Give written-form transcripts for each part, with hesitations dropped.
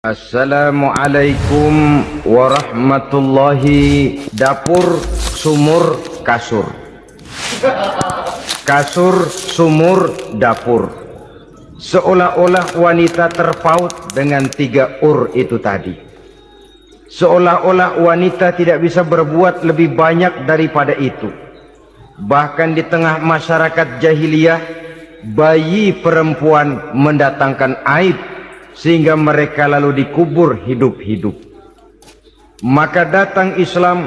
Assalamualaikum warahmatullahi. Dapur, sumur, kasur. Kasur, sumur, dapur. Seolah-olah wanita terpaut dengan 3 ur itu tadi. Seolah-olah wanita tidak bisa berbuat lebih banyak daripada itu. Bahkan di tengah masyarakat jahiliyah, bayi perempuan mendatangkan aib sehingga mereka lalu dikubur hidup-hidup. Maka datang Islam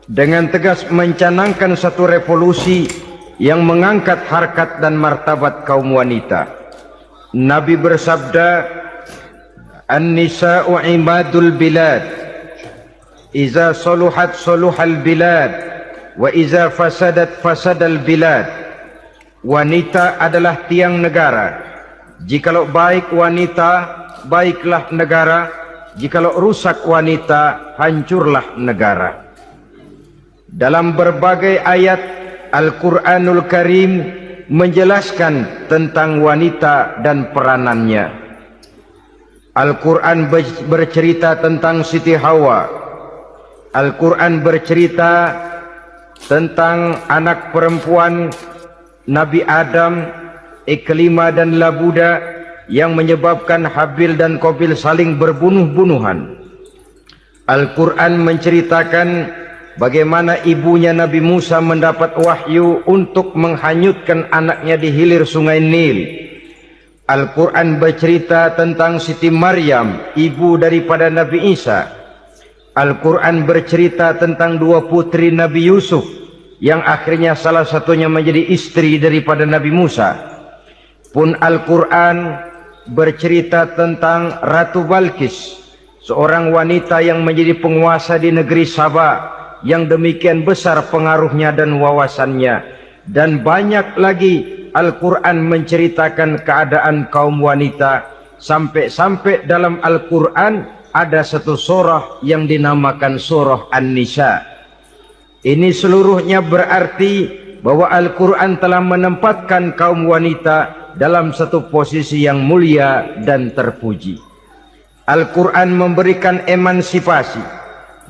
dengan tegas mencanangkan satu revolusi yang mengangkat harkat dan martabat kaum wanita. Nabi bersabda, "An-nisa'u imadul bilad, iza saluhat saluhal bilad, wa iza fasadat fasadal bilad." Wanita adalah tiang negara. Jikalau baik wanita, baiklah negara. Jikalau rusak wanita, hancurlah negara. Dalam berbagai ayat Al-Quranul Karim menjelaskan tentang wanita dan peranannya. Al-Quran bercerita tentang Siti Hawa. Al-Quran bercerita tentang anak perempuan Nabi Adam, Iklima dan Labuda, yang menyebabkan Habil dan Qabil saling berbunuh-bunuhan. Al-Quran menceritakan bagaimana ibunya Nabi Musa mendapat wahyu untuk menghanyutkan anaknya di hilir sungai Nil. Al-Quran bercerita tentang Siti Maryam, ibu daripada Nabi Isa. Al-Quran bercerita tentang 2 putri Nabi Yusuf, yang akhirnya salah satunya menjadi istri daripada Nabi Musa. Pun Al-Quran bercerita tentang Ratu Balkis, seorang wanita yang menjadi penguasa di negeri Sabah, yang demikian besar pengaruhnya dan wawasannya. Dan banyak lagi Al-Quran menceritakan keadaan kaum wanita, sampai-sampai dalam Al-Quran ada satu surah yang dinamakan surah An-Nisa. Ini seluruhnya berarti bahwa Al-Quran telah menempatkan kaum wanita dalam satu posisi yang mulia dan terpuji. Al-Quran memberikan emansipasi,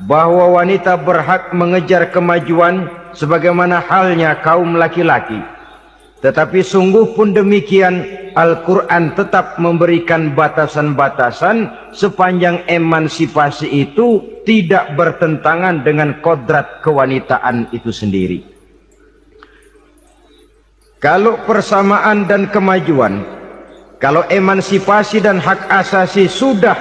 bahwa wanita berhak mengejar kemajuan sebagaimana halnya kaum laki-laki. Tetapi sungguh pun demikian, Al-Quran tetap memberikan batasan-batasan sepanjang emansipasi itu tidak bertentangan dengan kodrat kewanitaan itu sendiri. Kalau persamaan dan kemajuan, kalau emansipasi dan hak asasi sudah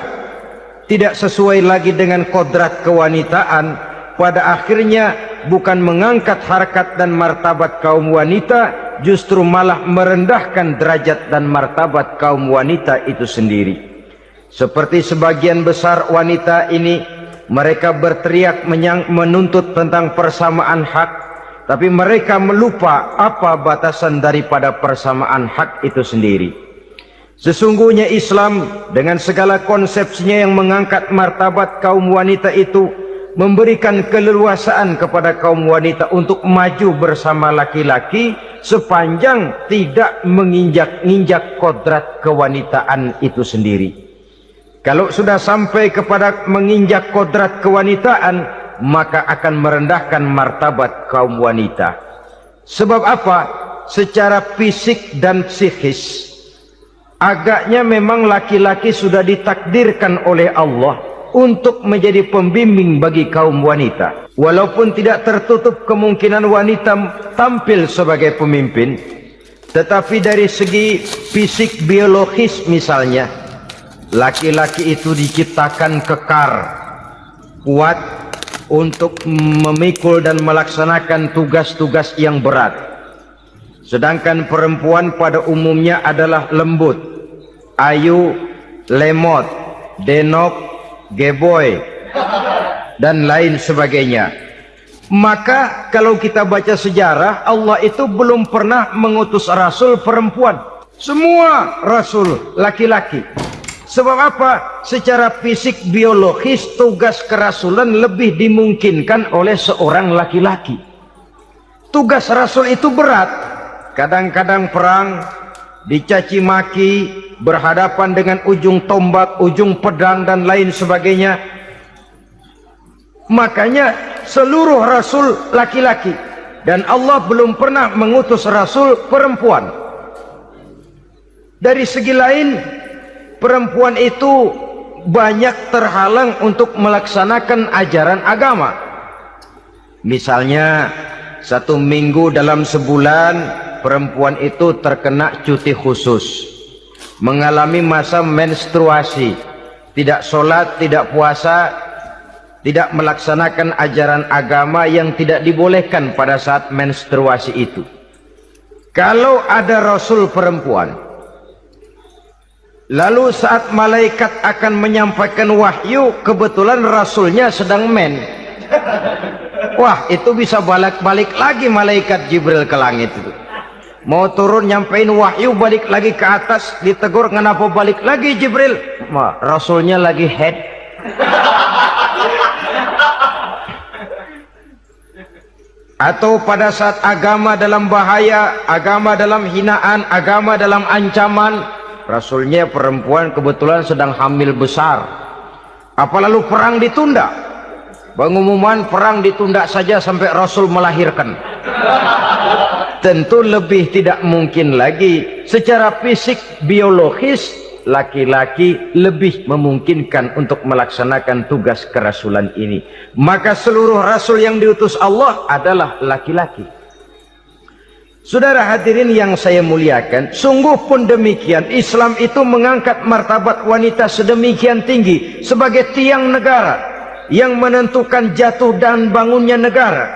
tidak sesuai lagi dengan kodrat kewanitaan, pada akhirnya bukan mengangkat harkat dan martabat kaum wanita, justru malah merendahkan derajat dan martabat kaum wanita itu sendiri. Seperti sebagian besar wanita ini, mereka berteriak menuntut tentang persamaan hak, tapi mereka melupa apa batasan daripada persamaan hak itu sendiri. Sesungguhnya Islam dengan segala konsepsinya yang mengangkat martabat kaum wanita itu, memberikan keleluasaan kepada kaum wanita untuk maju bersama laki-laki sepanjang tidak menginjak-injak kodrat kewanitaan itu sendiri. Kalau sudah sampai kepada menginjak kodrat kewanitaan, maka akan merendahkan martabat kaum wanita. Sebab apa? Secara fisik dan psikis, agaknya memang laki-laki sudah ditakdirkan oleh Allah untuk menjadi pembimbing bagi kaum wanita. Walaupun tidak tertutup kemungkinan wanita tampil sebagai pemimpin, tetapi dari segi fisik biologis misalnya, laki-laki itu diciptakan kekar, kuat untuk memikul dan melaksanakan tugas-tugas yang berat. Sedangkan perempuan pada umumnya adalah lembut, ayu, lemot, denok, geboy, dan lain sebagainya. Maka kalau kita baca sejarah, Allah itu belum pernah mengutus rasul perempuan. Semua rasul laki-laki. Sebab apa? Secara fisik biologis tugas kerasulan lebih dimungkinkan oleh seorang laki-laki. Tugas rasul itu berat. Kadang-kadang perang, dicaci maki, berhadapan dengan ujung tombak, ujung pedang dan lain sebagainya. Makanya seluruh rasul laki-laki, dan Allah belum pernah mengutus rasul perempuan. Dari segi lain, perempuan itu banyak terhalang untuk melaksanakan ajaran agama. Misalnya 1 minggu dalam sebulan perempuan itu terkena cuti khusus, mengalami masa menstruasi, tidak sholat, tidak puasa, tidak melaksanakan ajaran agama yang tidak dibolehkan pada saat menstruasi itu. Kalau ada rasul perempuan, lalu saat malaikat akan menyampaikan wahyu, kebetulan rasulnya sedang wah, itu bisa balik lagi malaikat Jibril ke langit itu. Mau turun nyampein wahyu, balik lagi ke atas, ditegur, kenapa balik lagi Jibril? Rasulnya lagi head. Atau pada saat agama dalam bahaya, agama dalam hinaan, agama dalam ancaman, rasulnya perempuan kebetulan sedang hamil besar. Apa lalu perang ditunda? Pengumuman perang ditunda saja sampai rasul melahirkan. Tentu lebih tidak mungkin lagi. Secara fisik biologis, laki-laki lebih memungkinkan untuk melaksanakan tugas kerasulan ini. Maka seluruh rasul yang diutus Allah adalah laki-laki. Saudara hadirin yang saya muliakan, sungguh pun demikian, Islam itu mengangkat martabat wanita sedemikian tinggi sebagai tiang negara yang menentukan jatuh dan bangunnya negara,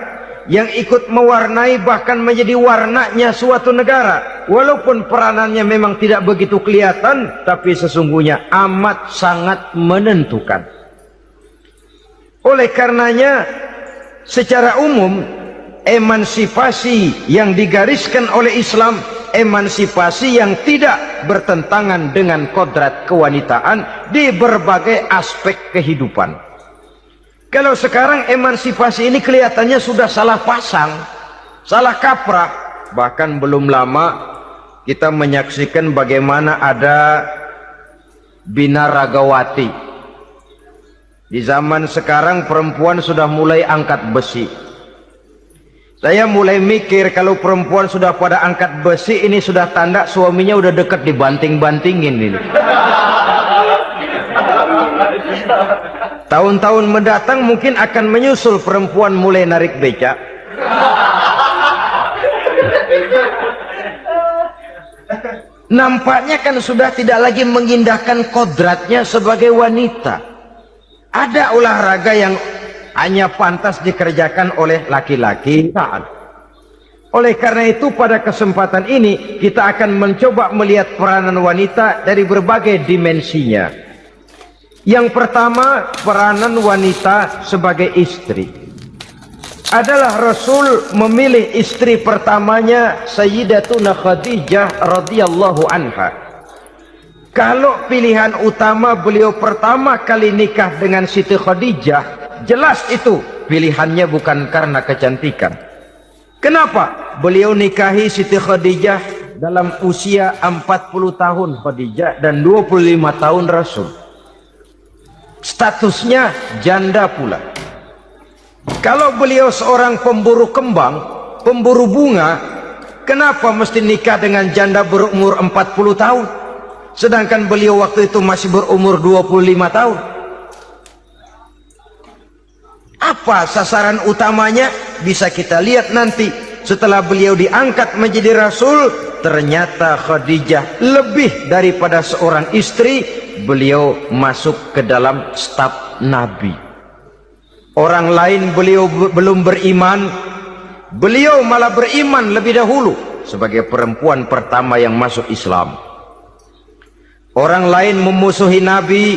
yang ikut mewarnai bahkan menjadi warnanya suatu negara. Walaupun peranannya memang tidak begitu kelihatan, tapi sesungguhnya amat sangat menentukan. Oleh karenanya, secara umum, emansipasi yang digariskan oleh Islam, emansipasi yang tidak bertentangan dengan kodrat kewanitaan di berbagai aspek kehidupan. Kalau sekarang emansipasi ini kelihatannya sudah salah pasang, salah kaprah. Bahkan belum lama kita menyaksikan bagaimana ada binaragawati. Di zaman sekarang perempuan sudah mulai angkat besi. Saya mulai mikir, kalau perempuan sudah pada angkat besi, ini sudah tanda suaminya udah dekat dibanting-bantingin ini. Tahun-tahun mendatang mungkin akan menyusul perempuan mulai narik becak. Nampaknya kan sudah tidak lagi mengindahkan kodratnya sebagai wanita. Ada olahraga yang hanya pantas dikerjakan oleh laki-laki. Oleh karena itu pada kesempatan ini kita akan mencoba melihat peranan wanita dari berbagai dimensinya. Yang pertama, peranan wanita sebagai istri. Adalah Rasul memilih istri pertamanya Sayyidatuna Khadijah radhiyallahu anha. Kalau pilihan utama beliau pertama kali nikah dengan Siti Khadijah, jelas itu pilihannya bukan karena kecantikan. Kenapa? Beliau nikahi Siti Khadijah dalam usia 40 tahun Khadijah dan 25 tahun Rasul. Statusnya janda pula. Kalau beliau seorang pemburu kembang, pemburu bunga, kenapa mesti nikah dengan janda berumur 40 tahun? Sedangkan beliau waktu itu masih berumur 25 tahun. Apa sasaran utamanya? Bisa kita lihat nanti. Setelah beliau diangkat menjadi Rasul, ternyata Khadijah lebih daripada seorang istri, beliau masuk ke dalam staf Nabi. Orang lain beliau belum beriman, beliau malah beriman lebih dahulu sebagai perempuan pertama yang masuk Islam. Orang lain memusuhi Nabi,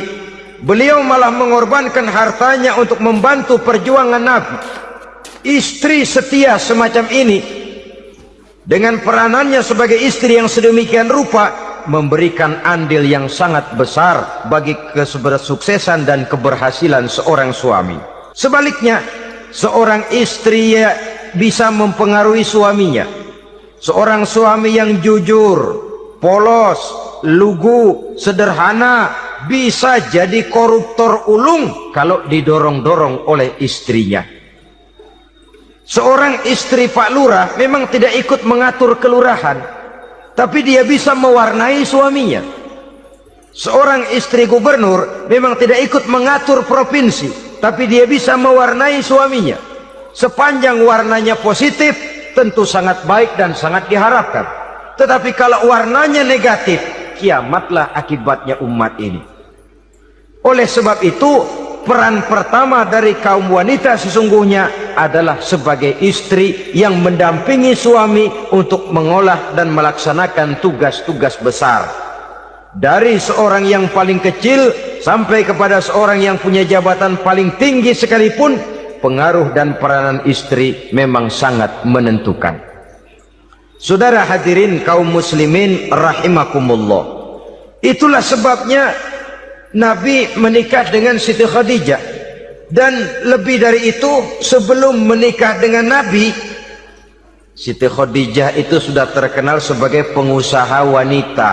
beliau malah mengorbankan hartanya untuk membantu perjuangan Nabi. Istri setia semacam ini dengan peranannya sebagai istri yang sedemikian rupa memberikan andil yang sangat besar bagi kesuksesan dan keberhasilan seorang suami. Sebaliknya, seorang istri bisa mempengaruhi suaminya. Seorang suami yang jujur, polos, lugu, sederhana, bisa jadi koruptor ulung kalau didorong-dorong oleh istrinya. Seorang istri Pak Lurah memang tidak ikut mengatur kelurahan, tapi dia bisa mewarnai suaminya. Seorang istri gubernur memang tidak ikut mengatur provinsi, tapi dia bisa mewarnai suaminya. Sepanjang warnanya positif, tentu sangat baik dan sangat diharapkan. Tetapi kalau warnanya negatif, kiamatlah akibatnya umat ini. Oleh sebab itu, peran pertama dari kaum wanita sesungguhnya adalah sebagai istri yang mendampingi suami untuk mengolah dan melaksanakan tugas-tugas besar. Dari seorang yang paling kecil sampai kepada seorang yang punya jabatan paling tinggi sekalipun, pengaruh dan peranan istri memang sangat menentukan. Saudara hadirin kaum muslimin rahimakumullah, itulah sebabnya Nabi menikah dengan Siti Khadijah. Dan lebih dari itu, sebelum menikah dengan Nabi, Siti Khadijah itu sudah terkenal sebagai pengusaha wanita,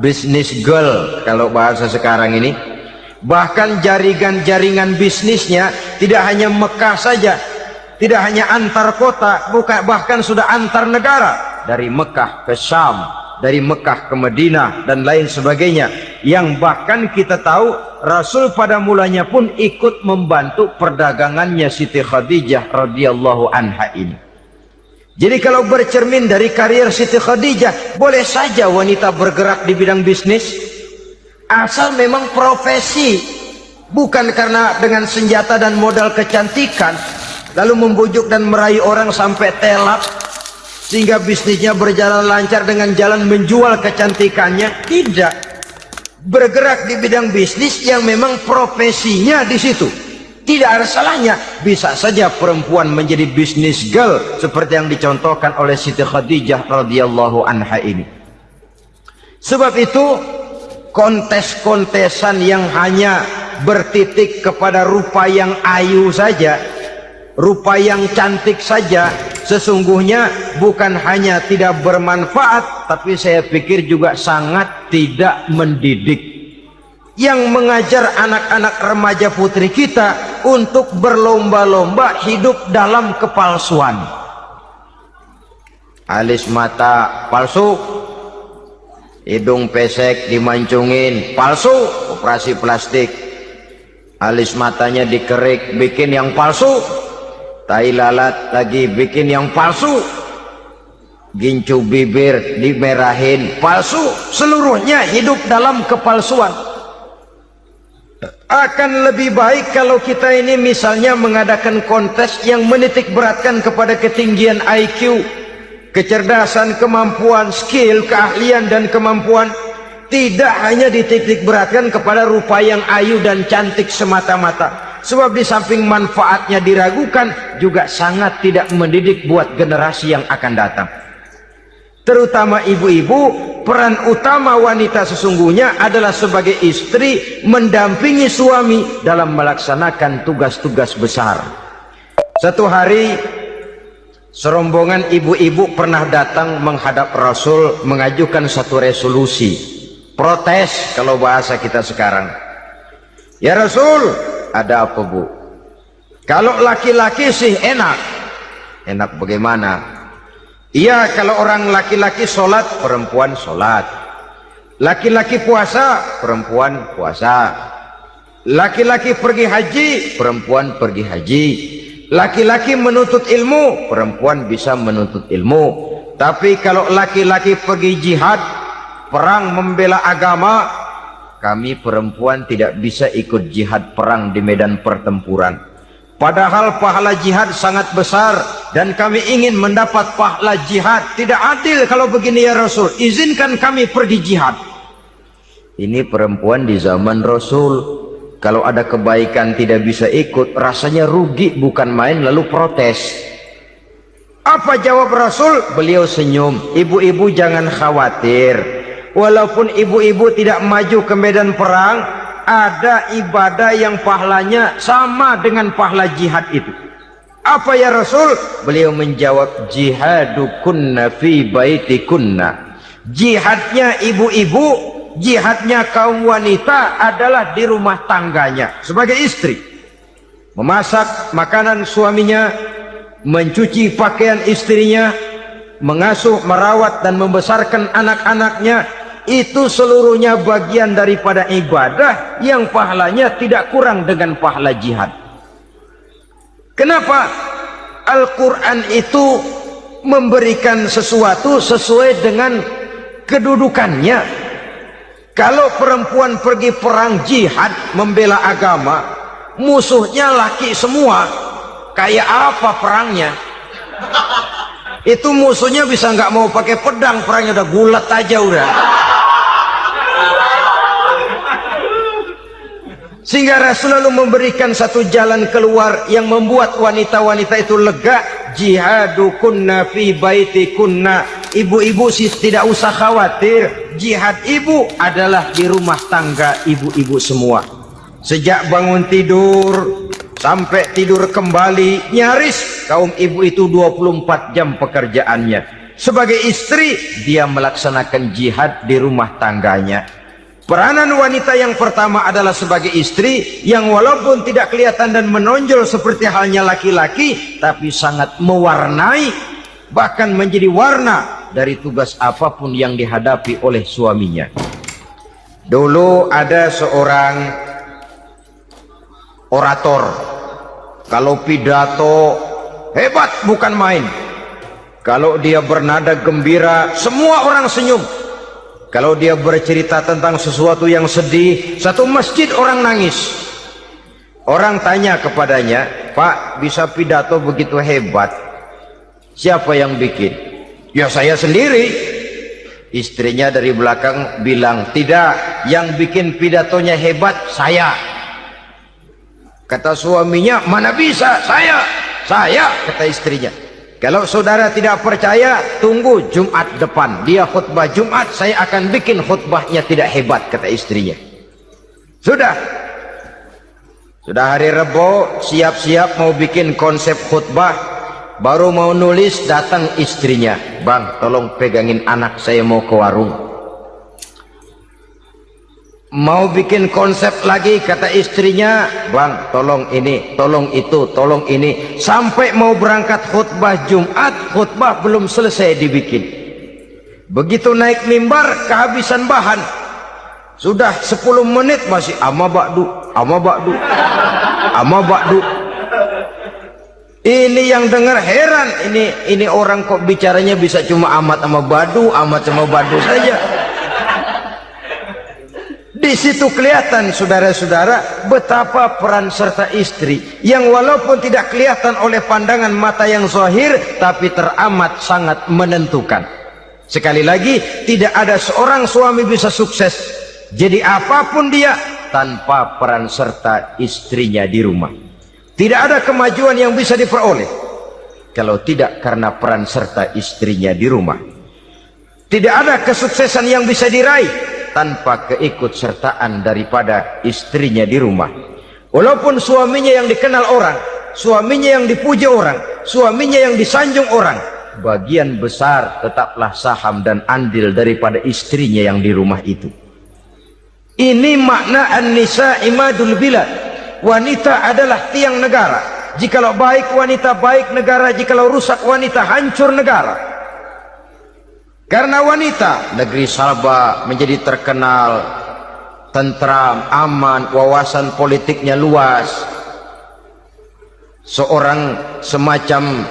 business girl kalau bahasa sekarang ini. Bahkan jaringan-jaringan bisnisnya tidak hanya Mekah saja, tidak hanya antar kota, bukan, bahkan sudah antar negara, dari Mekah ke Syam, dari Mekah ke Madinah dan lain sebagainya, yang bahkan kita tahu Rasul pada mulanya pun ikut membantu perdagangannya Siti Khadijah radhiyallahu anha ini. Jadi kalau bercermin dari karier Siti Khadijah, boleh saja wanita bergerak di bidang bisnis, asal memang profesi, bukan karena dengan senjata dan modal kecantikan lalu membujuk dan meraih orang sampai telap sehingga bisnisnya berjalan lancar dengan jalan menjual kecantikannya. Tidak. Bergerak di bidang bisnis yang memang profesinya di situ. Tidak ada salahnya. Bisa saja perempuan menjadi bisnis girl seperti yang dicontohkan oleh Siti Khadijah radhiyallahu anha ini. Sebab itu, kontes-kontesan yang hanya bertitik kepada rupa yang ayu saja, rupa yang cantik saja, sesungguhnya bukan hanya tidak bermanfaat, tapi saya pikir juga sangat tidak mendidik. Yang mengajar anak-anak remaja putri kita untuk berlomba-lomba hidup dalam kepalsuan. Alis mata palsu, hidung pesek dimancungin, palsu, operasi plastik. Alis matanya dikerik, bikin yang palsu. Tai lalat lagi bikin yang palsu. Gincu bibir dimerahin, palsu. Seluruhnya hidup dalam kepalsuan. Akan lebih baik kalau kita ini misalnya mengadakan kontes yang menitik beratkan kepada ketinggian IQ, kecerdasan, kemampuan, skill, keahlian dan kemampuan. Tidak hanya dititik beratkan kepada rupa yang ayu dan cantik semata-mata. Sebab di samping manfaatnya diragukan, juga sangat tidak mendidik buat generasi yang akan datang. Terutama ibu-ibu, peran utama wanita sesungguhnya adalah sebagai istri mendampingi suami dalam melaksanakan tugas-tugas besar. Satu hari, serombongan ibu-ibu pernah datang menghadap Rasul mengajukan satu resolusi, protes kalau bahasa kita sekarang. Ya Rasul, ada apa bu? Kalau laki-laki sih enak. Enak bagaimana? Iya, kalau orang laki-laki sholat, perempuan sholat. Laki-laki puasa, perempuan puasa. Laki-laki pergi haji, perempuan pergi haji. Laki-laki menuntut ilmu, perempuan bisa menuntut ilmu. Tapi kalau laki-laki pergi jihad, perang membela agama, kami perempuan tidak bisa ikut jihad perang di medan pertempuran. Padahal pahala jihad sangat besar dan kami ingin mendapat pahala jihad. Tidak adil kalau begini ya Rasul, izinkan kami pergi jihad. Ini perempuan di zaman Rasul, kalau ada kebaikan tidak bisa ikut, rasanya rugi bukan main, lalu protes. Apa jawab Rasul? Beliau senyum. Ibu-ibu jangan khawatir, walaupun ibu-ibu tidak maju ke medan perang, ada ibadah yang pahalanya sama dengan pahala jihad itu. Apa ya Rasul? Beliau menjawab, jihadukunna fi baitikunna Jihadnya ibu-ibu, jihadnya kaum wanita adalah di rumah tangganya sebagai istri. Memasak makanan suaminya, mencuci pakaian istrinya, mengasuh, merawat dan membesarkan anak-anaknya, itu seluruhnya bagian daripada ibadah yang pahalanya tidak kurang dengan pahala jihad. Kenapa? Al-Quran itu memberikan sesuatu sesuai dengan kedudukannya. Kalau perempuan pergi perang jihad membela agama, musuhnya laki semua, kayak apa perangnya? Itu musuhnya bisa nggak mau pakai pedang, perangnya udah gulat aja udah. Sehingga Rasul lalu memberikan satu jalan keluar yang membuat wanita-wanita itu lega. Jihadukunna fi baitikunna. Ibu-ibu sih tidak usah khawatir, jihad ibu adalah di rumah tangga ibu-ibu semua. Sejak bangun tidur sampai tidur kembali, nyaris kaum ibu itu 24 jam pekerjaannya. Sebagai istri, dia melaksanakan jihad di rumah tangganya. Peranan wanita yang pertama adalah sebagai istri yang walaupun tidak kelihatan dan menonjol seperti halnya laki-laki, tapi sangat mewarnai, bahkan menjadi warna dari tugas apapun yang dihadapi oleh suaminya. Dulu ada seorang orator, kalau pidato hebat bukan main. Kalau dia bernada gembira, semua orang senyum. Kalau dia bercerita tentang sesuatu yang sedih, satu masjid orang nangis. Orang tanya kepadanya, "Pak, bisa pidato begitu hebat, siapa yang bikin?" "Ya saya sendiri." Istrinya dari belakang bilang, "Tidak, yang bikin pidatonya hebat saya." Kata suaminya, "Mana bisa, saya." "Saya," kata istrinya. "Kalau saudara tidak percaya, tunggu Jumat depan. Dia khutbah Jumat, saya akan bikin khutbahnya tidak hebat," kata istrinya. Sudah hari Rebo, siap-siap mau bikin konsep khutbah, baru mau nulis, datang istrinya. "Bang, tolong pegangin anak, saya mau ke warung." Mau bikin konsep lagi, kata istrinya, "Bang, tolong ini, tolong itu, tolong ini." Sampai mau berangkat khutbah Jumat, khutbah belum selesai dibikin. Begitu naik mimbar, kehabisan bahan. Sudah 10 menit masih ama ba'du, ama ba'du, ama ba'du. Ini yang dengar heran, ini orang kok bicaranya bisa cuma amat sama badu, amat sama badu saja. Di situ kelihatan, saudara-saudara, betapa peran serta istri yang walaupun tidak kelihatan oleh pandangan mata yang zahir, tapi teramat sangat menentukan. Sekali lagi, tidak ada seorang suami bisa sukses jadi apapun dia tanpa peran serta istrinya di rumah. Tidak ada kemajuan yang bisa diperoleh kalau tidak karena peran serta istrinya di rumah. Tidak ada kesuksesan yang bisa diraih tanpa keikutsertaan daripada istrinya di rumah. Walaupun suaminya yang dikenal orang, suaminya yang dipuji orang, suaminya yang disanjung orang, bagian besar tetaplah saham dan andil daripada istrinya yang di rumah itu. Ini makna an-nisa imadul bilad. Wanita adalah tiang negara. Jikalau baik wanita, baik negara. Jikalau rusak wanita, hancur negara. Karena wanita, negeri Sabah menjadi terkenal tentram, aman, wawasan politiknya luas. Seorang semacam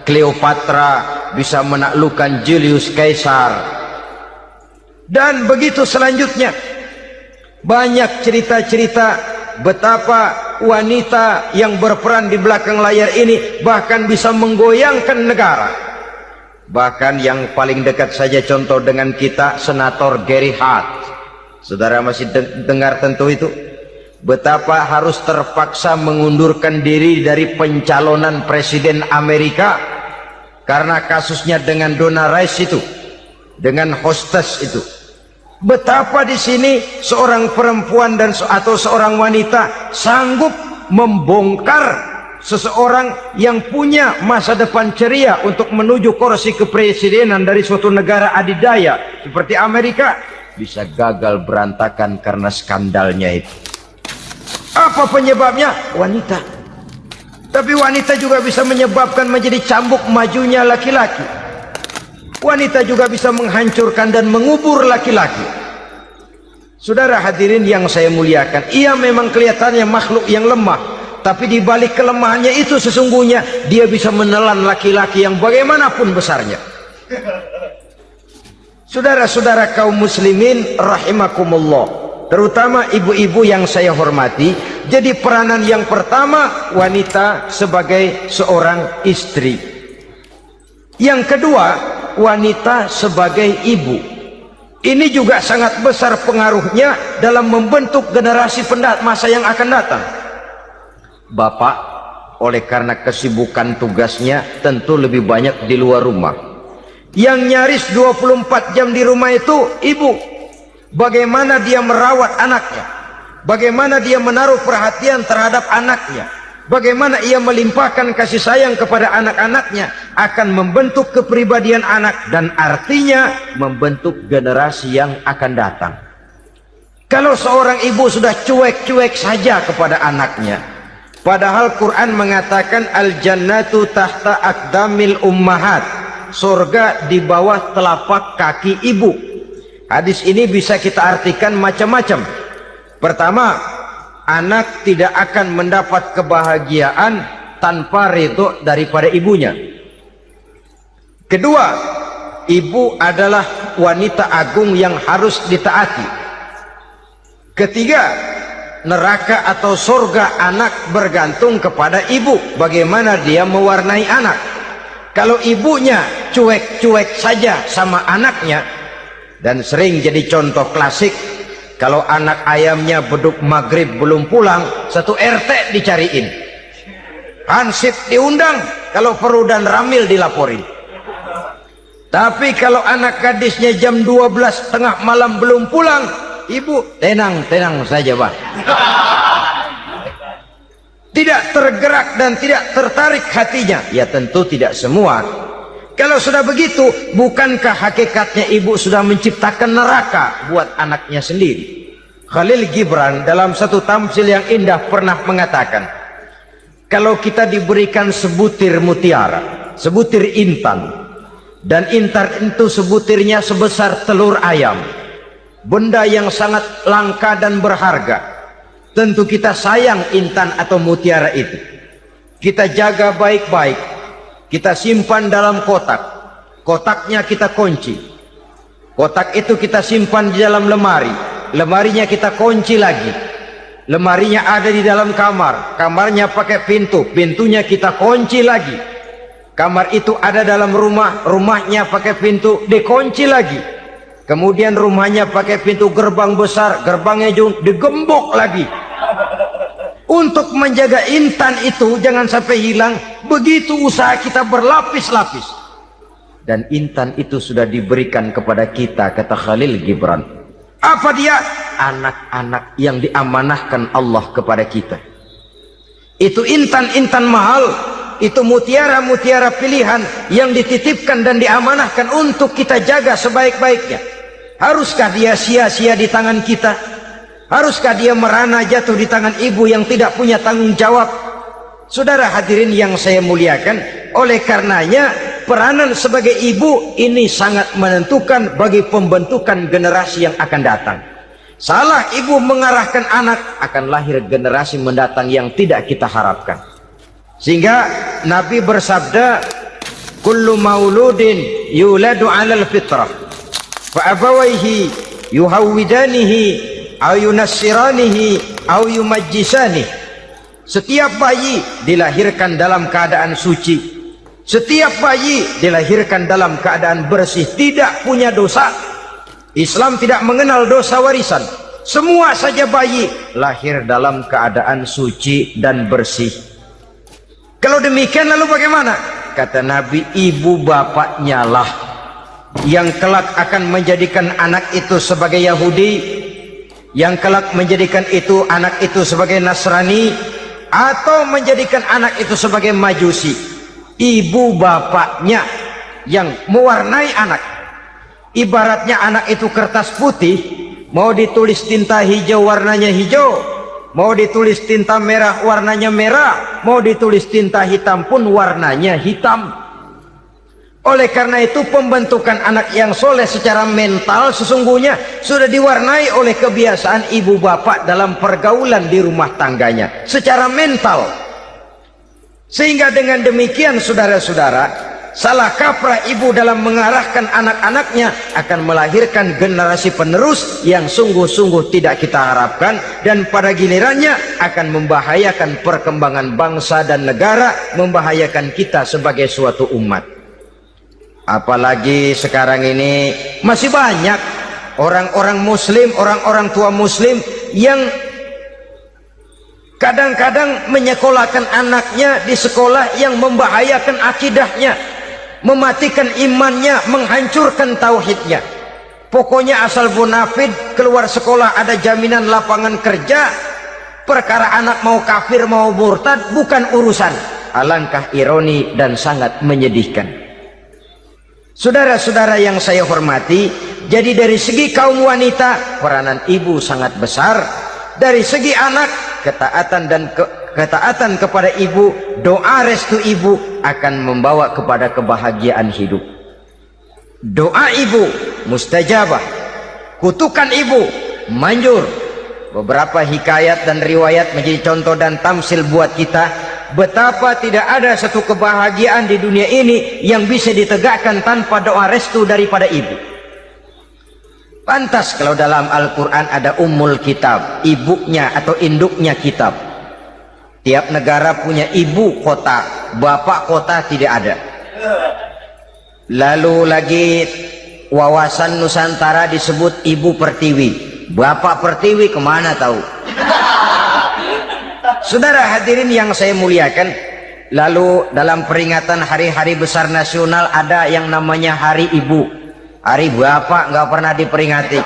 Cleopatra bisa menaklukkan Julius Caesar. Dan begitu selanjutnya. Banyak cerita-cerita betapa wanita yang berperan di belakang layar ini bahkan bisa menggoyangkan negara. Bahkan yang paling dekat saja contoh dengan kita, Senator Gary Hart. Saudara masih dengar tentu itu. Betapa harus terpaksa mengundurkan diri dari pencalonan presiden Amerika karena kasusnya dengan Donna Rice itu, dengan hostess itu. Betapa di sini seorang perempuan atau seorang wanita sanggup membongkar seseorang yang punya masa depan ceria untuk menuju kursi kepresidenan dari suatu negara adidaya seperti Amerika bisa gagal berantakan karena skandalnya itu. Apa penyebabnya? Wanita. Tapi wanita juga bisa menyebabkan menjadi cambuk majunya laki-laki. Wanita juga bisa menghancurkan dan mengubur laki-laki. Saudara hadirin yang saya muliakan, ia memang kelihatannya makhluk yang lemah, tapi di balik kelemahannya itu sesungguhnya dia bisa menelan laki-laki yang bagaimanapun besarnya. Saudara-saudara kaum muslimin rahimakumullah, terutama ibu-ibu yang saya hormati, jadi peranan yang pertama wanita sebagai seorang istri. Yang kedua, wanita sebagai ibu. Ini juga sangat besar pengaruhnya dalam membentuk generasi masa yang akan datang. Bapak, oleh karena kesibukan tugasnya, tentu lebih banyak di luar rumah. Yang nyaris 24 jam di rumah itu ibu. Bagaimana dia merawat anaknya, bagaimana dia menaruh perhatian terhadap anaknya, bagaimana ia melimpahkan kasih sayang kepada anak-anaknya, akan membentuk kepribadian anak dan artinya membentuk generasi yang akan datang. Kalau seorang ibu sudah cuek-cuek saja kepada anaknya, padahal Quran mengatakan al-jannatu tahta aqdamil ummahat, surga di bawah telapak kaki ibu. Hadis ini bisa kita artikan macam-macam. Pertama, anak tidak akan mendapat kebahagiaan tanpa ridho daripada ibunya. Kedua, ibu adalah wanita agung yang harus ditaati. Ketiga, neraka atau surga anak bergantung kepada ibu, bagaimana dia mewarnai anak. Kalau ibunya cuek-cuek saja sama anaknya, dan sering jadi contoh klasik, kalau anak ayamnya beduk maghrib belum pulang, satu RT dicariin, hansip diundang, kalau perlu dan ramil dilaporin. Tapi kalau anak gadisnya jam 12 tengah malam belum pulang, ibu tenang saja Pak. Tidak tergerak dan tidak tertarik hatinya. Ya tentu tidak semua. Kalau sudah begitu, bukankah hakikatnya ibu sudah menciptakan neraka buat anaknya sendiri? Khalil Gibran dalam satu tamsil yang indah pernah mengatakan, kalau kita diberikan sebutir mutiara, sebutir intan, dan intan itu sebutirnya sebesar telur ayam, benda yang sangat langka dan berharga, tentu kita sayang intan atau mutiara itu. Kita jaga baik-baik, kita simpan dalam kotak, kotaknya kita kunci, kotak itu kita simpan di dalam lemari, lemarinya kita kunci lagi, lemarinya ada di dalam kamar, kamarnya pakai pintu, pintunya kita kunci lagi, kamar itu ada dalam rumah, rumahnya pakai pintu, dikunci lagi, kemudian rumahnya pakai pintu gerbang besar, gerbangnya juga digembok lagi. Untuk menjaga intan itu jangan sampai hilang, begitu usaha kita berlapis-lapis. Dan intan itu sudah diberikan kepada kita, kata Khalil Gibran. Apa dia? Anak-anak yang diamanahkan Allah kepada kita. Itu intan-intan mahal, itu mutiara-mutiara pilihan yang dititipkan dan diamanahkan untuk kita jaga sebaik-baiknya. Haruskah dia sia-sia di tangan kita? Haruskah dia merana jatuh di tangan ibu yang tidak punya tanggung jawab? Saudara hadirin yang saya muliakan, oleh karenanya peranan sebagai ibu ini sangat menentukan bagi pembentukan generasi yang akan datang. Salah ibu mengarahkan anak, akan lahir generasi mendatang yang tidak kita harapkan. Sehingga Nabi bersabda, kullu mauludin yuladu 'alal fitrah fa abawaihi yuhawwidanihi aw yunassiranihi aw yumajjisanihi. Setiap bayi dilahirkan dalam keadaan suci, setiap bayi dilahirkan dalam keadaan bersih, tidak punya dosa. Islam tidak mengenal dosa warisan. Semua saja bayi lahir dalam keadaan suci dan bersih. Kalau demikian lalu bagaimana? Kata Nabi, ibu bapaknya lah yang kelak akan menjadikan anak itu sebagai Yahudi, yang kelak menjadikan itu anak itu sebagai Nasrani, atau menjadikan anak itu sebagai majusi. Ibu bapaknya yang mewarnai anak. Ibaratnya anak itu kertas putih, mau ditulis tinta hijau warnanya hijau, mau ditulis tinta merah warnanya merah, mau ditulis tinta hitam pun warnanya hitam. Oleh karena itu pembentukan anak yang soleh secara mental sesungguhnya sudah diwarnai oleh kebiasaan ibu bapak dalam pergaulan di rumah tangganya secara mental. Sehingga dengan demikian saudara-saudara, salah kaprah ibu dalam mengarahkan anak-anaknya akan melahirkan generasi penerus yang sungguh-sungguh tidak kita harapkan, dan pada gilirannya akan membahayakan perkembangan bangsa dan negara, membahayakan kita sebagai suatu umat. Apalagi sekarang ini masih banyak orang-orang muslim, orang-orang tua muslim yang kadang-kadang menyekolahkan anaknya di sekolah yang membahayakan akidahnya, mematikan imannya, menghancurkan tauhidnya. Pokoknya asal bonafid keluar sekolah ada jaminan lapangan kerja, perkara anak mau kafir mau murtad bukan urusan. Alangkah ironi dan sangat menyedihkan. Saudara-saudara yang saya hormati, jadi dari segi kaum wanita peranan ibu sangat besar. Dari segi anak, ketaatan kepada ibu, doa restu ibu akan membawa kepada kebahagiaan hidup. Doa ibu mustajabah, kutukan ibu manjur. Beberapa hikayat dan riwayat menjadi contoh dan tamsil buat kita betapa tidak ada satu kebahagiaan di dunia ini yang bisa ditegakkan tanpa doa restu daripada ibu. Pantas kalau dalam Al-Quran ada ummul kitab, ibunya atau induknya kitab. Tiap negara punya ibu kota, bapak kota tidak ada. Lalu lagi wawasan Nusantara disebut ibu pertiwi, bapak pertiwi kemana tahu. Saudara hadirin yang saya muliakan, lalu dalam peringatan hari-hari besar nasional ada yang namanya Hari Ibu. Hari bapak nggak pernah diperingati.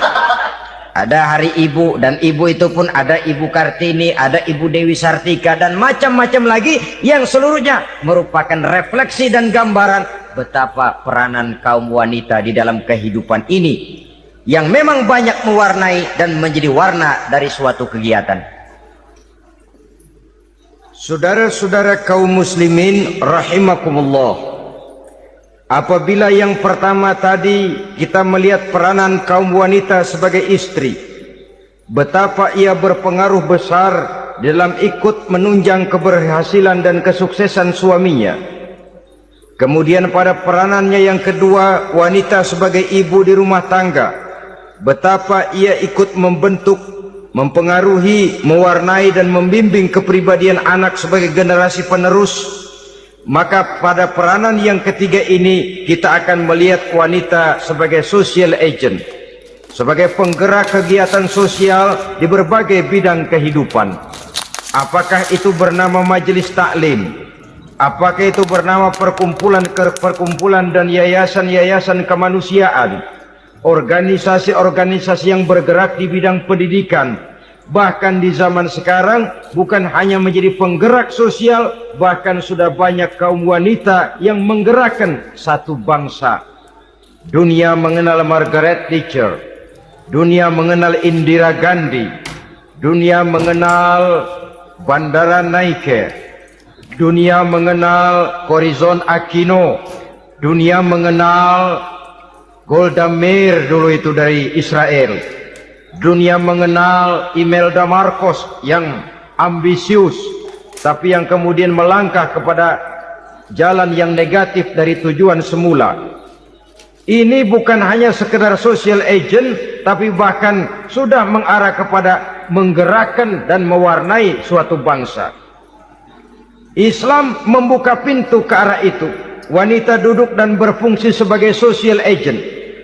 Ada Hari Ibu, dan ibu itu pun ada Ibu Kartini, ada Ibu Dewi Sartika, dan macam-macam lagi yang seluruhnya merupakan refleksi dan gambaran betapa peranan kaum wanita di dalam kehidupan ini yang memang banyak mewarnai dan menjadi warna dari suatu kegiatan. Saudara-saudara kaum muslimin rahimakumullah, apabila yang pertama tadi kita melihat peranan kaum wanita sebagai istri, betapa ia berpengaruh besar dalam ikut menunjang keberhasilan dan kesuksesan suaminya. Kemudian pada peranannya yang kedua, wanita sebagai ibu di rumah tangga, betapa ia ikut membentuk, mempengaruhi, mewarnai dan membimbing kepribadian anak sebagai generasi penerus. Maka pada peranan yang ketiga ini kita akan melihat wanita sebagai social agent, sebagai penggerak kegiatan sosial di berbagai bidang kehidupan. Apakah itu bernama majelis taklim, apakah itu bernama perkumpulan dan yayasan-yayasan kemanusiaan, organisasi-organisasi yang bergerak di bidang pendidikan, bahkan di zaman sekarang bukan hanya menjadi penggerak sosial, bahkan sudah banyak kaum wanita yang menggerakkan satu bangsa. Dunia mengenal Margaret Thatcher, dunia mengenal Indira Gandhi, dunia mengenal Bandara Naike, dunia mengenal Corazon Aquino, dunia mengenal Golda Meir dulu itu dari Israel. Dunia mengenal Imelda Marcos yang ambisius, tapi yang kemudian melangkah kepada jalan yang negatif dari tujuan semula. Ini bukan hanya sekedar social agent, tapi bahkan sudah mengarah kepada menggerakkan dan mewarnai suatu bangsa. Islam membuka pintu ke arah itu. Wanita duduk dan berfungsi sebagai social agent,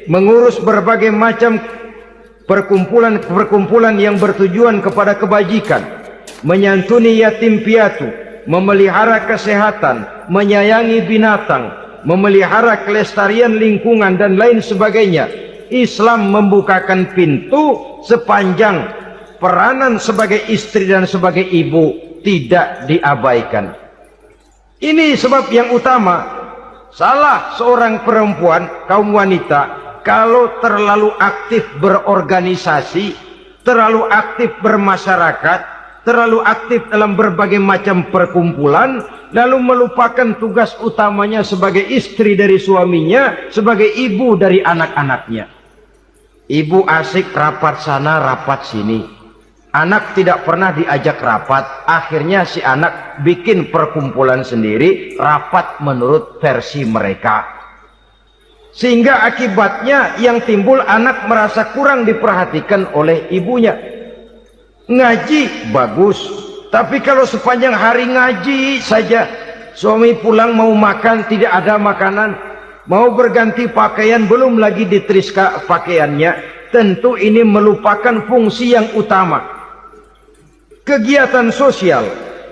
mengurus berbagai macam perkumpulan yang bertujuan kepada kebajikan, menyantuni yatim piatu, memelihara kesehatan, menyayangi binatang, memelihara kelestarian lingkungan dan lain sebagainya. Islam membukakan pintu sepanjang peranan sebagai istri dan sebagai ibu tidak diabaikan. Ini sebab yang utama, salah seorang perempuan, kaum wanita, kalau terlalu aktif berorganisasi, terlalu aktif bermasyarakat, terlalu aktif dalam berbagai macam perkumpulan, lalu melupakan tugas utamanya sebagai istri dari suaminya, sebagai ibu dari anak-anaknya. Ibu asik rapat sana, rapat sini. Anak tidak pernah diajak rapat, akhirnya si anak bikin perkumpulan sendiri, rapat menurut versi mereka. Sehingga akibatnya yang timbul anak merasa kurang diperhatikan oleh ibunya. Ngaji bagus, tapi kalau sepanjang hari ngaji saja, suami pulang mau makan tidak ada makanan, mau berganti pakaian belum lagi diteriska pakaiannya, tentu ini melupakan fungsi yang utama. Kegiatan sosial,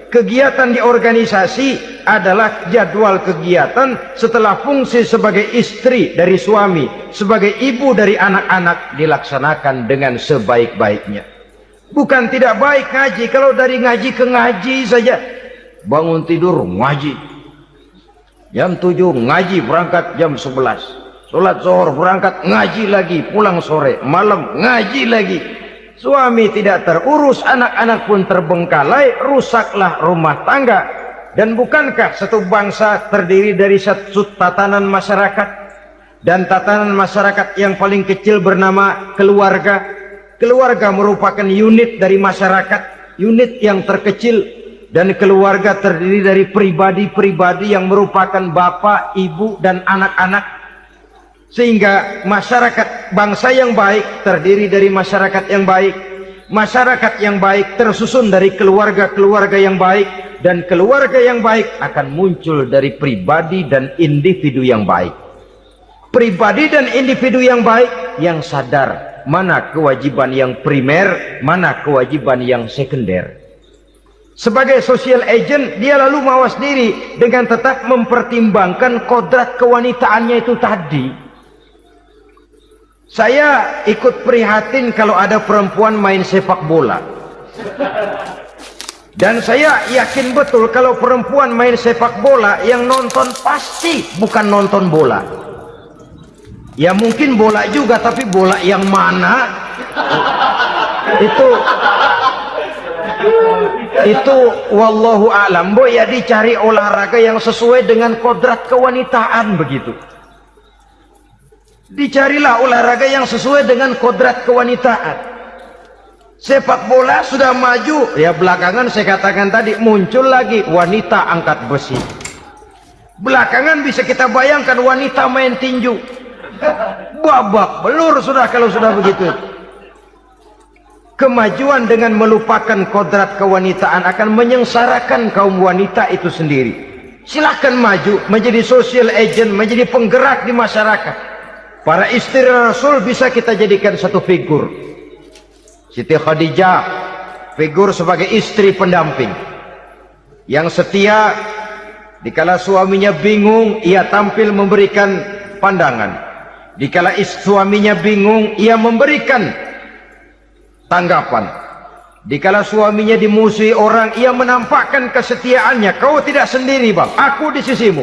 kegiatan di organisasi adalah jadwal kegiatan setelah fungsi sebagai istri dari suami, sebagai ibu dari anak-anak dilaksanakan dengan sebaik-baiknya. Bukan tidak baik ngaji, kalau dari ngaji ke ngaji saja. Bangun tidur ngaji, jam 7 ngaji, berangkat jam 11, sholat zuhur berangkat ngaji lagi, pulang sore, malam ngaji lagi. Suami tidak terurus, anak-anak pun terbengkalai, rusaklah rumah tangga. Dan bukankah satu bangsa terdiri dari satu tatanan masyarakat, dan tatanan masyarakat yang paling kecil bernama keluarga. Keluarga merupakan unit dari masyarakat, unit yang terkecil, dan keluarga terdiri dari pribadi-pribadi yang merupakan bapak, ibu, dan anak-anak. Sehingga masyarakat bangsa yang baik terdiri dari masyarakat yang baik. Masyarakat yang baik tersusun dari keluarga-keluarga yang baik, dan keluarga yang baik akan muncul dari pribadi dan individu yang baik. Pribadi dan individu yang baik yang sadar mana kewajiban yang primer, mana kewajiban yang sekunder. Sebagai social agent, dia lalu mawas diri dengan tetap mempertimbangkan kodrat kewanitaannya itu tadi. Saya ikut prihatin kalau ada perempuan main sepak bola. Dan saya yakin betul kalau perempuan main sepak bola, yang nonton pasti bukan nonton bola. Ya mungkin bola juga, tapi bola yang mana? Itu wallahu alam. Boy, ya dicari olahraga yang sesuai dengan kodrat kewanitaan begitu. Dicarilah olahraga yang sesuai dengan kodrat kewanitaan. Sepak bola sudah maju, ya belakangan saya katakan tadi muncul lagi wanita angkat besi. Belakangan bisa kita bayangkan wanita main tinju. Babak belur sudah kalau sudah begitu. Kemajuan dengan melupakan kodrat kewanitaan akan menyengsarakan kaum wanita itu sendiri. Silahkan maju menjadi social agent, menjadi penggerak di masyarakat. Para istri Rasul bisa kita jadikan satu figur. Siti Khadijah, figur sebagai istri pendamping yang setia. Dikala suaminya bingung, ia tampil memberikan pandangan. Dikala suaminya bingung, ia memberikan tanggapan. Dikala suaminya dimusuhi orang, ia menampakkan kesetiaannya. Kau tidak sendiri bang, aku di sisimu.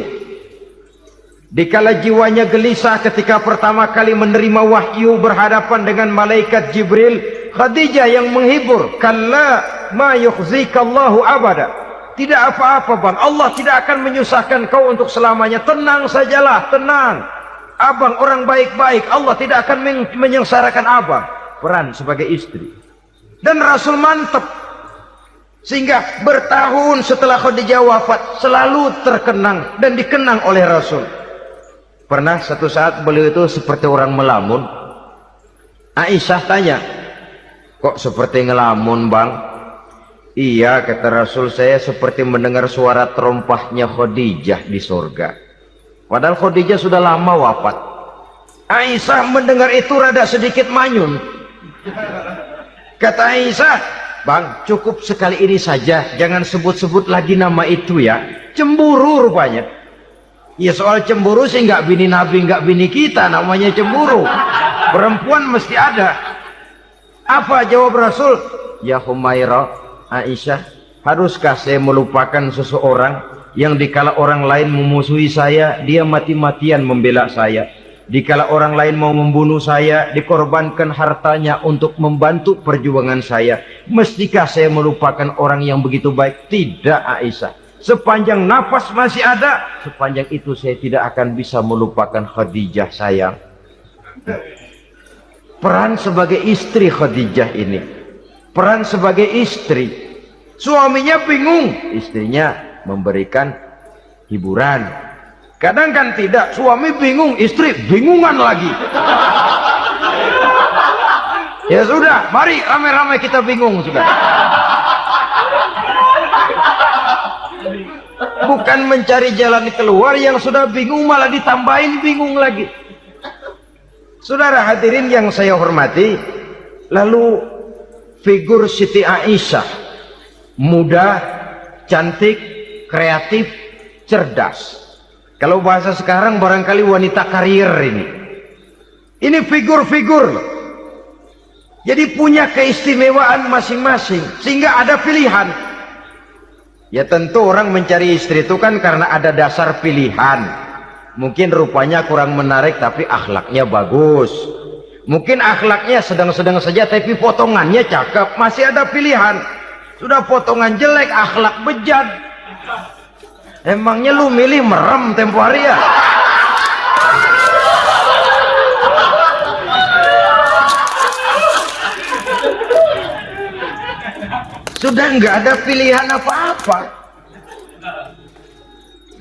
Dikala jiwanya gelisah ketika pertama kali menerima wahyu berhadapan dengan malaikat Jibril, Khadijah yang menghibur. Kalla ma yukhzikallahu abada. Tidak apa-apa bang, Allah tidak akan menyusahkan kau untuk selamanya. Tenang sajalah, tenang. Abang orang baik-baik, Allah tidak akan menyengsarakan abang. Peran sebagai istri. Dan Rasul mantap. Sehingga bertahun setelah Khadijah wafat, selalu terkenang dan dikenang oleh Rasul. Pernah satu saat beliau itu seperti orang melamun. Aisyah tanya, kok seperti ngelamun bang? Iya, kata Rasul, saya seperti mendengar suara terompahnya Khadijah di surga. Padahal Khadijah sudah lama wafat. Aisyah mendengar itu rada sedikit manyun. Kata Aisyah, bang, cukup sekali ini saja, jangan sebut-sebut lagi nama itu ya. Cemburu rupanya. Ya soal cemburu sih nggak bini Nabi, nggak bini kita, namanya cemburu. Perempuan mesti ada. Apa jawab Rasul? Ya Humairah, Aisyah, Haruskah saya melupakan seseorang yang dikala orang lain memusuhi saya, dia mati-matian membela saya? Dikala orang lain mau membunuh saya, dikorbankan hartanya untuk membantu perjuangan saya. Mestikah saya melupakan orang yang begitu baik? Tidak, Aisyah. Sepanjang nafas masih ada, sepanjang itu saya tidak akan bisa melupakan Khadijah sayang. Peran sebagai istri Khadijah ini, peran sebagai istri. Suaminya bingung, istrinya memberikan hiburan. Kadang kan tidak, suami bingung, istri bingungan lagi. Ya sudah, mari ramai-ramai kita bingung sudah. Bukan mencari jalan keluar, yang sudah bingung malah ditambahin bingung lagi. Saudara hadirin yang saya hormati, lalu figur Siti Aisyah, muda, cantik, kreatif, cerdas. Kalau bahasa sekarang barangkali wanita karier ini. Ini figur-figur loh. Jadi punya keistimewaan masing-masing, sehingga ada pilihan. Ya tentu orang mencari istri itu kan karena ada dasar pilihan. Mungkin rupanya kurang menarik tapi akhlaknya bagus. Mungkin akhlaknya sedang-sedang saja tapi potongannya cakep. Masih ada pilihan. Sudah potongan jelek, akhlak bejat. Emangnya lu milih merem tempo hari ya? Sudah nggak ada pilihan apa-apa.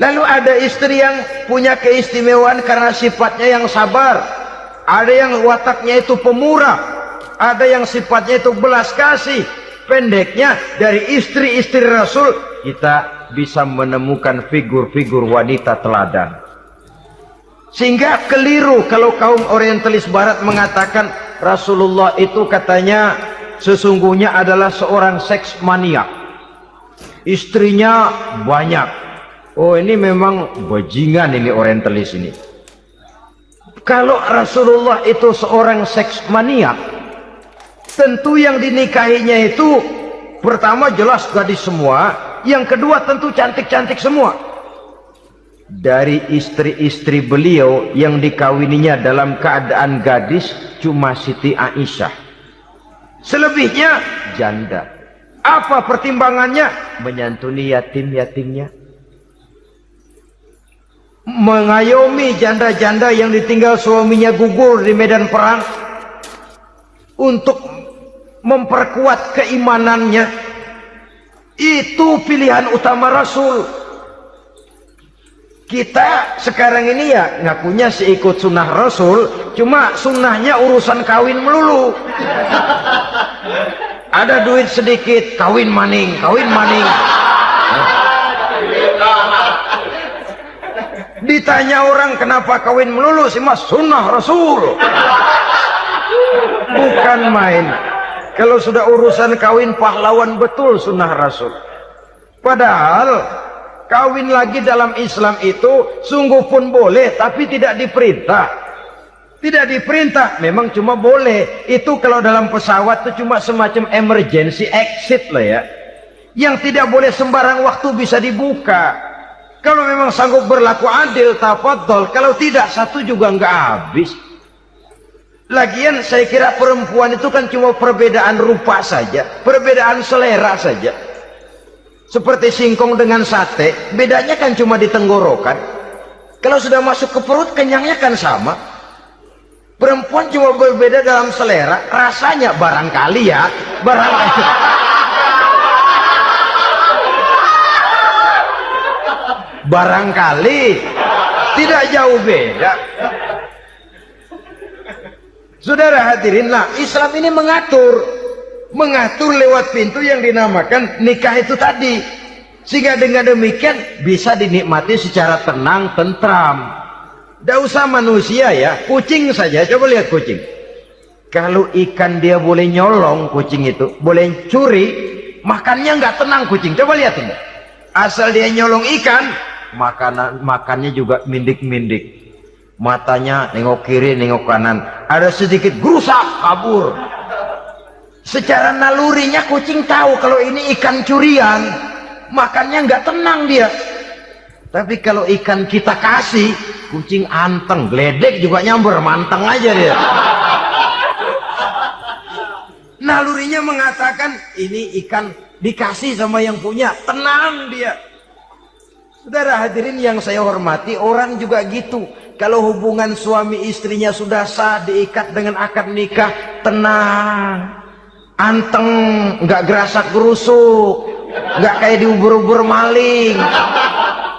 Lalu ada istri yang punya keistimewaan karena sifatnya yang sabar. Ada yang wataknya itu pemurah. Ada yang sifatnya itu belas kasih. Pendeknya, dari istri-istri Rasul kita bisa menemukan figur-figur wanita teladan. Sehingga keliru kalau kaum orientalis barat mengatakan Rasulullah itu katanya sesungguhnya adalah seorang seks maniak, istrinya banyak. Oh, ini memang bajingan ini orientalis ini. Kalau Rasulullah itu seorang seks maniak, tentu yang dinikahinya itu pertama jelas gadis semua, yang kedua tentu cantik-cantik semua. Dari istri-istri beliau yang dikawininya dalam keadaan gadis cuma Siti Aisyah. Selebihnya janda. Apa pertimbangannya? Menyantuni yatim-yatimnya, mengayomi janda-janda yang ditinggal suaminya gugur di medan perang, untuk memperkuat keimanannya. Itu pilihan utama Rasul. Kita sekarang ini ya ngakunya seikut sunnah Rasul, cuma sunnahnya urusan kawin melulu. Ada duit sedikit, kawin maning, kawin maning. Ditanya orang kenapa kawin melulu, sih mas sunnah Rasul. Bukan main. Kalau sudah urusan kawin pahlawan betul sunnah Rasul. Padahal kawin lagi dalam Islam itu sungguh pun boleh, tapi tidak diperintah. Tidak diperintah, memang cuma boleh. Itu kalau dalam pesawat itu cuma semacam emergency exit lah ya. Yang tidak boleh sembarang waktu bisa dibuka. Kalau memang sanggup berlaku adil, tafadhol. Kalau tidak, satu juga nggak habis. Lagian saya kira perempuan itu kan cuma perbedaan rupa saja, perbedaan selera saja. Seperti singkong dengan sate, bedanya kan cuma di tenggorokan. Kalau sudah masuk ke perut, kenyangnya kan sama. Perempuan cuma berbeda dalam selera, rasanya barangkali ya, barangkali. Barangkali tidak jauh beda. Saudara hadirinlah, Islam ini mengatur lewat pintu yang dinamakan nikah itu tadi, sehingga dengan demikian bisa dinikmati secara tenang, tentram. Tidak usah manusia ya, kucing saja. Coba lihat kucing. Kalau ikan dia boleh nyolong, kucing itu boleh curi, makannya nggak tenang kucing. Coba lihat ini. Asal dia nyolong ikan, makannya juga mindik-mindik. Matanya nengok kiri, nengok kanan. Ada sedikit gerusak, kabur. Secara nalurinya kucing tahu kalau ini ikan curian, makannya nggak tenang dia. Tapi kalau ikan kita kasih, kucing anteng, geledek juga nyamber, manteng aja dia. Nalurinya mengatakan ini ikan dikasih sama yang punya, tenang dia. Saudara hadirin yang saya hormati, orang juga gitu. Kalau hubungan suami istrinya sudah sah, diikat dengan akad nikah, tenang, anteng, nggak gerasak gerusuk, nggak kayak diubur-ubur maling,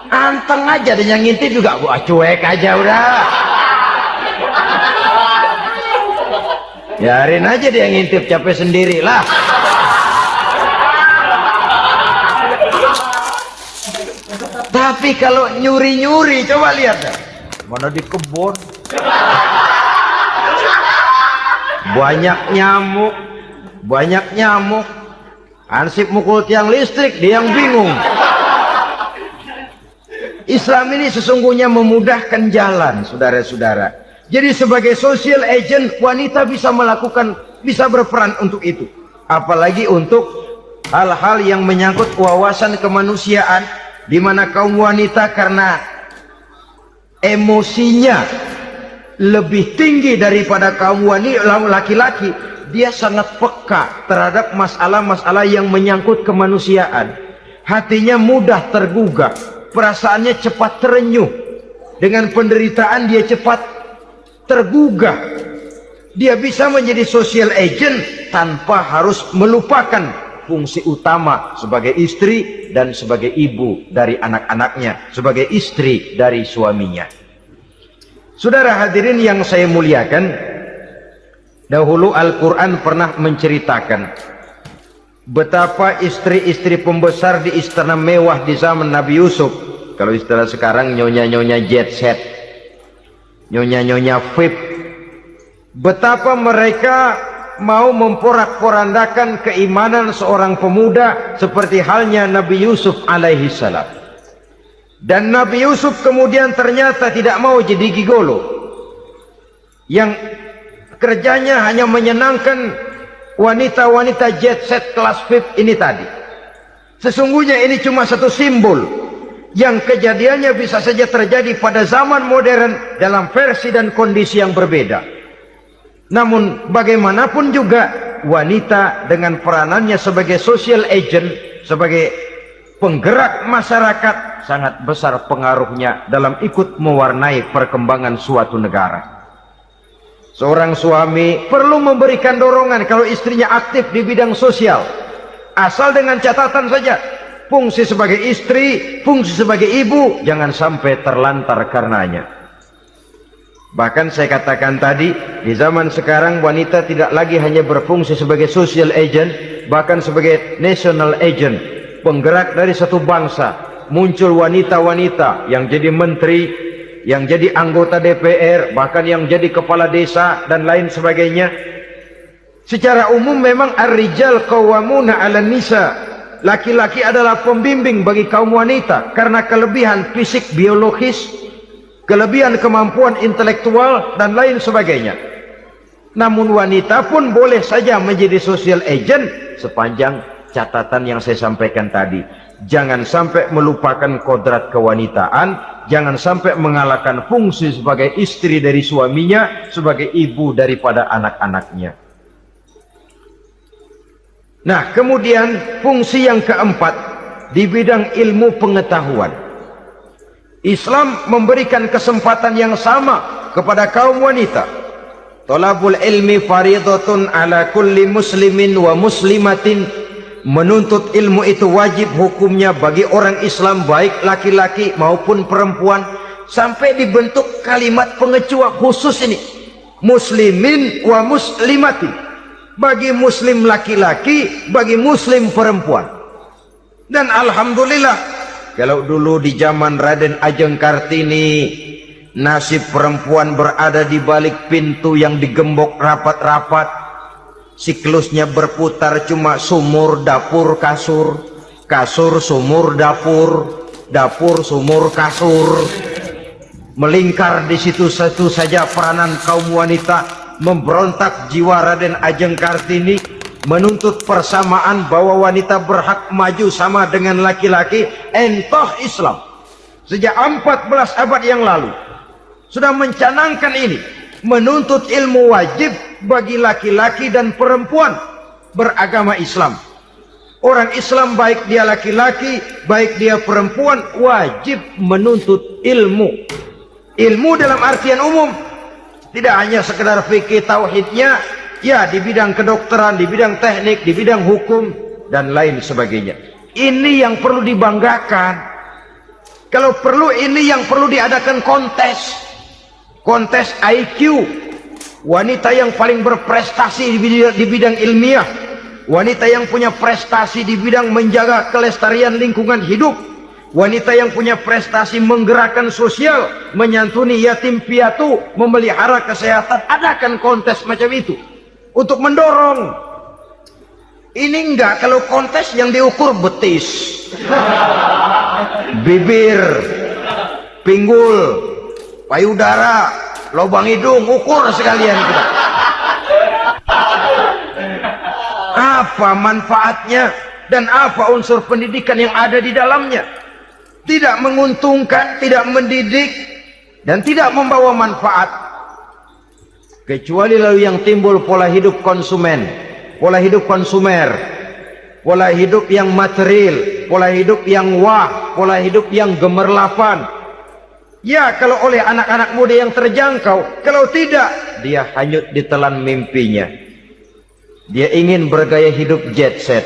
anteng aja. Dan yang ngintip juga gua cuek aja udah. Biarin aja dia ngintip, capek sendirilah. Tapi kalau nyuri-nyuri, coba lihat dah. Mana di kebun banyak nyamuk, Ansip mukul tiang listrik, dia yang bingung. Islam ini sesungguhnya memudahkan jalan, saudara-saudara. Jadi sebagai social agent, wanita bisa melakukan, bisa berperan untuk itu. Apalagi untuk hal-hal yang menyangkut wawasan kemanusiaan, di mana kaum wanita karena emosinya lebih tinggi daripada kaum wanita laki-laki, dia sangat peka terhadap masalah-masalah yang menyangkut kemanusiaan. Hatinya mudah tergugah, perasaannya cepat terenyuh. Dengan penderitaan dia cepat tergugah. Dia bisa menjadi social agent tanpa harus melupakan fungsi utama sebagai istri dan sebagai ibu dari anak-anaknya, sebagai istri dari suaminya. Saudara hadirin yang saya muliakan, dahulu Al-Quran pernah menceritakan betapa istri-istri pembesar di istana mewah di zaman Nabi Yusuf. Kalau istilah sekarang nyonya-nyonya jet set, nyonya-nyonya VIP, betapa mereka mau memporak-porandakan keimanan seorang pemuda seperti halnya Nabi Yusuf alaihi salam. Dan Nabi Yusuf kemudian ternyata tidak mau jadi gigolo yang kerjanya hanya menyenangkan wanita-wanita jet set kelas VIP ini tadi. Sesungguhnya ini cuma satu simbol yang kejadiannya bisa saja terjadi pada zaman modern dalam versi dan kondisi yang berbeda. Namun bagaimanapun juga wanita dengan peranannya sebagai social agent, sebagai penggerak masyarakat, sangat besar pengaruhnya dalam ikut mewarnai perkembangan suatu negara. Seorang suami perlu memberikan dorongan kalau istrinya aktif di bidang sosial, asal dengan catatan saja, fungsi sebagai istri, fungsi sebagai ibu jangan sampai terlantar karenanya. Bahkan saya katakan tadi, di zaman sekarang wanita tidak lagi hanya berfungsi sebagai social agent, bahkan sebagai national agent, penggerak dari satu bangsa. Muncul wanita-wanita yang jadi menteri, yang jadi anggota DPR, bahkan yang jadi kepala desa dan lain sebagainya. Secara umum memang ar-rijal qawwamuna 'alan nisa. Laki-laki adalah pembimbing bagi kaum wanita karena kelebihan fisik biologis, kelebihan kemampuan intelektual dan lain sebagainya. Namun wanita pun boleh saja menjadi social agent sepanjang catatan yang saya sampaikan tadi. Jangan sampai melupakan kodrat kewanitaan, jangan sampai mengalahkan fungsi sebagai istri dari suaminya, sebagai ibu daripada anak-anaknya. Nah, kemudian fungsi yang keempat di bidang ilmu pengetahuan. Islam memberikan kesempatan yang sama kepada kaum wanita. Thalabul ilmi faridatun ala kulli muslimin wa muslimatin. Menuntut ilmu itu wajib hukumnya bagi orang Islam, baik laki-laki maupun perempuan. Sampai dibentuk kalimat pengecua khusus ini, muslimin wa muslimati, bagi muslim laki-laki, bagi muslim perempuan. Dan alhamdulillah, kalau dulu di zaman Raden Ajeng Kartini, nasib perempuan berada di balik pintu yang digembok rapat-rapat, siklusnya berputar cuma sumur, dapur, kasur, kasur, sumur, dapur, dapur, sumur, kasur. Melingkar di situ satu saja peranan kaum wanita. Memberontak jiwa Raden Ajeng Kartini, menuntut persamaan bahwa wanita berhak maju sama dengan laki-laki, entah Islam sejak 14 abad yang lalu sudah mencanangkan ini, menuntut ilmu wajib bagi laki-laki dan perempuan beragama Islam. Orang Islam baik dia laki-laki, baik dia perempuan, wajib menuntut ilmu. Ilmu dalam artian umum, tidak hanya sekedar fikih tauhidnya, ya di bidang kedokteran, di bidang teknik, di bidang hukum dan lain sebagainya. Ini yang perlu dibanggakan. Kalau perlu, ini yang perlu diadakan kontes. Kontes IQ. Wanita yang paling berprestasi di bidang ilmiah, wanita yang punya prestasi di bidang menjaga kelestarian lingkungan hidup, wanita yang punya prestasi menggerakkan sosial, menyantuni yatim piatu, memelihara kesehatan. Adakan kontes macam itu untuk mendorong. Ini enggak, kalau kontes yang diukur betis, bibir, pinggul, payudara, lubang hidung, ukur sekalian kita. Apa manfaatnya dan apa unsur pendidikan yang ada di dalamnya? Tidak menguntungkan, tidak mendidik, dan tidak membawa manfaat. Kecuali lalu yang timbul pola hidup konsumen, pola hidup konsumer, pola hidup yang material, pola hidup yang wah, pola hidup yang gemerlapan. Ya, kalau oleh anak-anak muda yang terjangkau, kalau tidak, dia hanyut ditelan mimpinya. Dia ingin bergaya hidup jet set,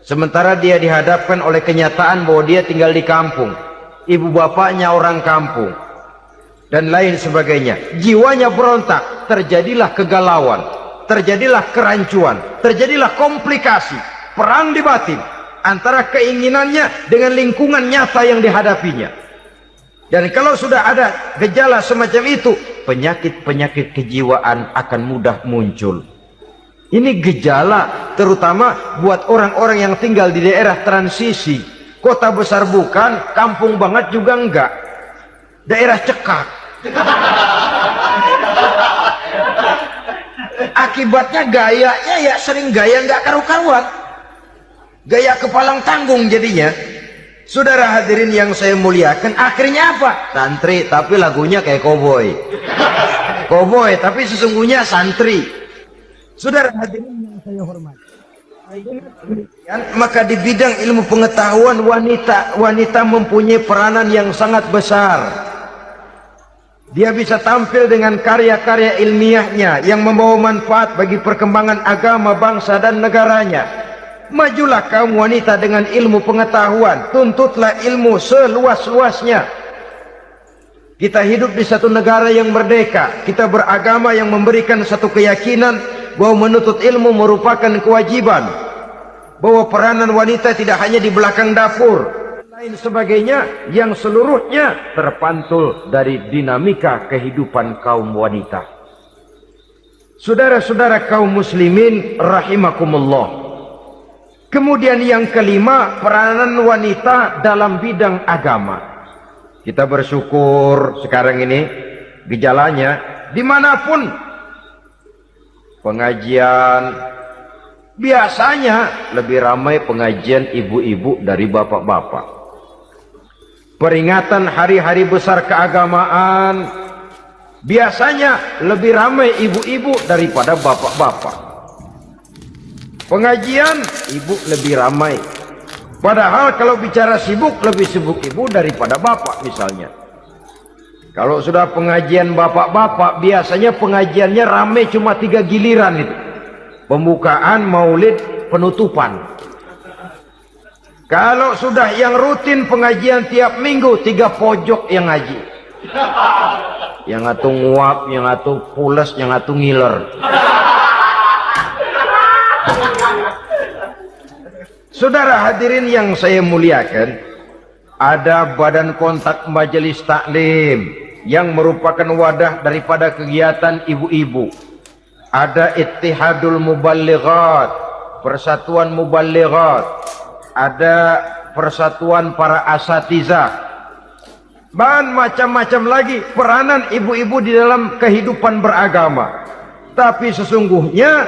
sementara dia dihadapkan oleh kenyataan bahwa dia tinggal di kampung, ibu bapaknya orang kampung, dan lain sebagainya. Jiwanya berontak, terjadilah kegalauan, terjadilah kerancuan, terjadilah komplikasi, perang di batin antara keinginannya dengan lingkungan nyata yang dihadapinya. Dan kalau sudah ada gejala semacam itu, penyakit-penyakit kejiwaan akan mudah muncul. Ini gejala terutama buat orang-orang yang tinggal di daerah transisi. Kota besar bukan, kampung banget juga enggak. Daerah cekak. Akibatnya gayanya ya sering gaya enggak karu-karuan. Gaya kepalang tanggung jadinya. Saudara hadirin yang saya muliakan, akhirnya apa? Santri tapi lagunya kayak koboi. Koboi tapi sesungguhnya santri. Saudara hadirin yang saya hormati, maka di bidang ilmu pengetahuan wanita mempunyai peranan yang sangat besar. Dia bisa tampil dengan karya-karya ilmiahnya yang membawa manfaat bagi perkembangan agama, bangsa dan negaranya. Majulah kaum wanita dengan ilmu pengetahuan, tuntutlah ilmu seluas-luasnya. Kita hidup di satu negara yang merdeka, kita beragama yang memberikan satu keyakinan bahwa menuntut ilmu merupakan kewajiban, bahwa peranan wanita tidak hanya di belakang dapur, lain sebagainya, yang seluruhnya terpantul dari dinamika kehidupan kaum wanita. Saudara-saudara kaum muslimin rahimakumullah. Kemudian yang kelima, peranan wanita dalam bidang agama. Kita bersyukur sekarang ini gejalanya dimanapun pengajian, biasanya lebih ramai pengajian ibu-ibu dari bapak-bapak. Peringatan hari-hari besar keagamaan, biasanya lebih ramai ibu-ibu daripada bapak-bapak. Pengajian ibu lebih ramai. Padahal kalau bicara sibuk, lebih sibuk ibu daripada bapak misalnya. Kalau sudah pengajian bapak-bapak, biasanya pengajiannya ramai cuma 3 giliran itu. Pembukaan, maulid, penutupan. Kalau sudah yang rutin pengajian tiap minggu, 3 pojok yang ngaji. Yang atu nguap, yang atu pules, yang atu ngiler. Saudara hadirin yang saya muliakan, ada badan kontak majelis taklim yang merupakan wadah daripada kegiatan ibu-ibu. Ada Ittihadul Muballighat, Persatuan Muballighat, ada Persatuan Para Asatizah, dan macam-macam lagi peranan ibu-ibu di dalam kehidupan beragama. Tapi sesungguhnya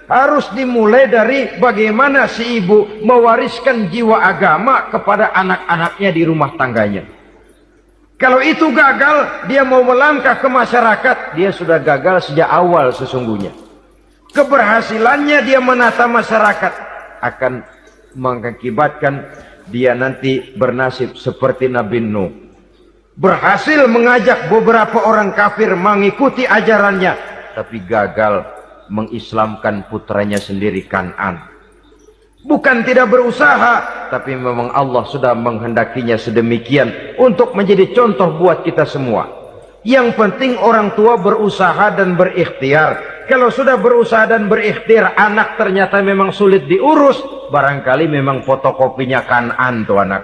Harus dimulai dari bagaimana si ibu mewariskan jiwa agama kepada anak-anaknya di rumah tangganya. Kalau itu gagal, dia mau melangkah ke masyarakat, dia sudah gagal sejak awal sesungguhnya. Keberhasilannya dia menata masyarakat akan mengakibatkan dia nanti bernasib seperti Nabi Nuh. Berhasil mengajak beberapa orang kafir mengikuti ajarannya, tapi gagal mengislamkan putranya sendiri Kan'an. Bukan tidak berusaha, tapi memang Allah sudah menghendakinya sedemikian untuk menjadi contoh buat kita semua. Yang penting orang tua berusaha dan berikhtiar. Kalau sudah berusaha dan berikhtiar, anak ternyata memang sulit diurus, barangkali memang fotokopinya Kan'an tuh anak.